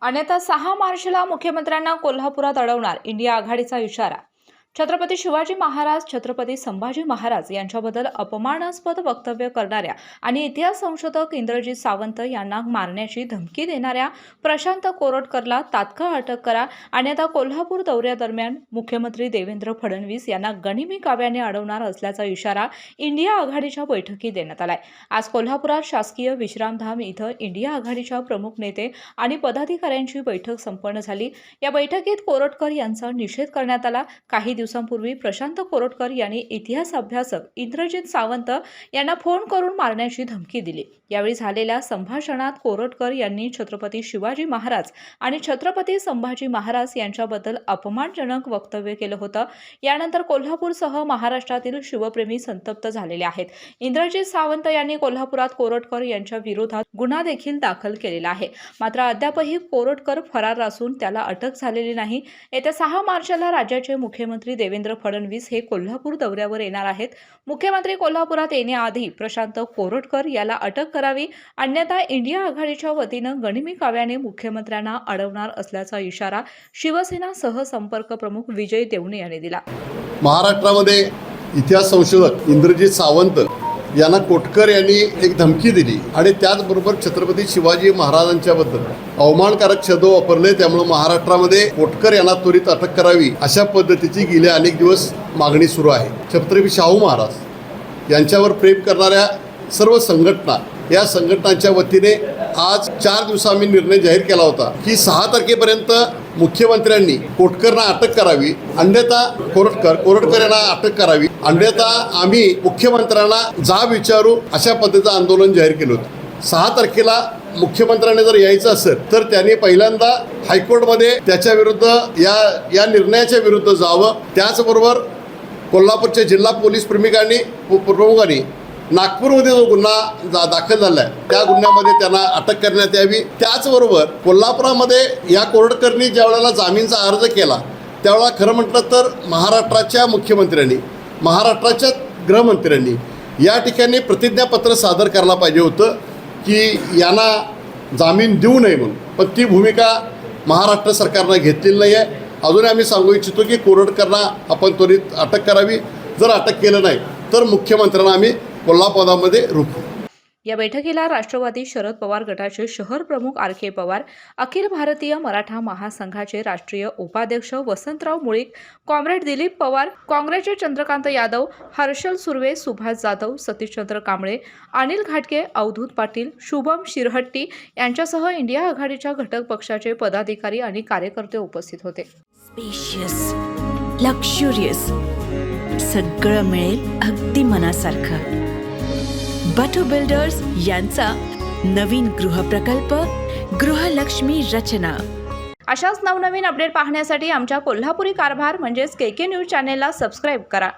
अन्यथा 6 मार्चला मुख्यमंत्र्यांना कोल्हापुरात अडवणार इंडिया आघाडीचा इशारा. छत्रपती शिवाजी महाराज, छत्रपती संभाजी महाराज यांच्याबद्दल अपमानास्पद वक्तव्य करणाऱ्या आणि इतिहास संशोधक इंद्रजित सावंत यांना मारण्याची धमकी देणाऱ्या प्रशांत कोरटकरला तात्काळ अटक करा. अन्यथा कोल्हापूर दौऱ्यादरम्यान मुख्यमंत्री देवेंद्र फडणवीस यांना गनिमी काव्याने अडवणार असल्याचा इशारा इंडिया आघाडीच्या बैठकीत देण्यात आलाय. आज कोल्हापुरात शासकीय विश्रामधाम इथं इंडिया आघाडीच्या प्रमुख नेते आणि पदाधिकाऱ्यांची बैठक संपन्न झाली. या बैठकीत कोरटकर यांचा निषेध करण्यात आला. काही दिवसांपूर्वी प्रशांत कोरटकर यांनी इतिहास अभ्यासक इंद्रजित सावंत यांना फोन करून मारण्याची धमकी दिली. यावेळी झालेल्या संभाषणात कोरटकर यांनी छत्रपती शिवाजी महाराज आणि छत्रपती संभाजी महाराज यांच्याबद्दल अपमानजनक वक्तव्य केलं होतं. यानंतर कोल्हापूरसह महाराष्ट्रातील शिवप्रेमी संतप्त झालेले आहेत. इंद्रजित सावंत यांनी कोल्हापुरात कोरटकर यांच्या विरोधात गुन्हा देखील दाखल केलेला आहे. मात्र अद्यापही कोरटकर फरार असून त्याला अटक झालेली नाही. येत्या 6 मार्चला राज्याचे मुख्यमंत्री देवेंद्र फडणवीस हे कोल्हापूर दौऱ्यावर येणार आहेत. मुख्यमंत्री कोल्हापुरात येण्याआधी प्रशांत कोरटकर याला अटक करावी, अन्यथा इंडिया आघाडीच्या वतीनं गनिमी काव्याने मुख्यमंत्र्यांना अडवणार असल्याचा इशारा शिवसेना सहसंपर्क प्रमुख विजय देवणे यांनी दिला. महाराष्ट्रामध्ये इतिहास संशोधक इंद्रजित सावंत यांना कोटकर यांनी एक धमकी दिली आणि त्याचबरोबर छत्रपती शिवाजी महाराजांच्याबद्दल अवमानकारक शब्द वापरले. त्यामुळे महाराष्ट्रामध्ये कोटकर यांना त्वरित अटक करावी अशा पद्धतीची गेल्या अनेक दिवस मागणी सुरू आहे. छत्रपती शाहू महाराज यांच्यावर प्रेम करणाऱ्या सर्व संघटना, या संघटनांच्या वतीने आज 4 दिवस आम्ही निर्णय जाहीर केला होता की 6 तारखेपर्यंत मुख्यमंत्र्यांनी कोटकरना अटक करावी, अन्यथा कोरटकर यांना अटक करावी, अन्यथा आम्ही मुख्यमंत्र्यांना जाब विचारू अशा पद्धतीचं आंदोलन जाहीर केलं होतं. 6 तारखेला मुख्यमंत्र्यांनी जर यायचं असेल तर त्यांनी पहिल्यांदा हायकोर्टमध्ये त्याच्या विरुद्ध या निर्णयाच्या विरुद्ध जावं. त्याचबरोबर कोल्हापूरच्या जिल्हा पोलीस प्रमुखांनी नागपूरमध्ये जो गुन्हा दाखल झाला आहे त्या गुन्ह्यामध्ये त्यांना अटक करण्यात यावी. त्याचबरोबर कोल्हापुरामध्ये या कोरटकरनी ज्या वेळेला जामीनचा अर्ज केला त्यावेळेला खरं म्हटलं तर महाराष्ट्राच्या मुख्यमंत्र्यांनी, महाराष्ट्राच्या गृहमंत्र्यांनी या ठिकाणी प्रतिज्ञापत्र सादर करायला पाहिजे होतं की यांना जामीन देऊ नये म्हणून. पण ती भूमिका महाराष्ट्र सरकारनं घेतलेली नाही आहे. अजूनही आम्ही सांगू इच्छितो की कोरटकरना आपण त्वरित अटक करावी. जर अटक केलं नाही तर मुख्यमंत्र्यांना आम्ही कोल्हापुरामध्ये रोखू. या बैठकीला राष्ट्रवादी शरद पवार गटाचे शहर प्रमुख आर.के. पवार, अखिल भारतीय मराठा महासंघाचे राष्ट्रीय उपाध्यक्ष वसंतराव मुळीक, कॉम्रेड दिलीप पवार, काँग्रेसचे चंद्रकांत यादव, हर्षल सुर्वे, सुभाष जाधव, सतीशचंद्र कांबळे, अनिल घाटगे, अवधूत पाटील, शुभम शिरहट्टी यांच्यासह इंडिया आघाडीच्या घटक पक्षाचे पदाधिकारी आणि कार्यकर्ते उपस्थित होते. स्पेशियस, लक्झुरियस, सगळं मिळेल अगदी मनासारखं. बटू बिल्डर्स यांचा नवीन गृहप्रकल्प गृहलक्ष्मी रचना. अशाच नवनवीन अपडेट पाहण्यासाठी आमच्या कोल्हापुरी कारभार म्हणजेच KK न्यूज चॅनेलला सबस्क्राईब करा.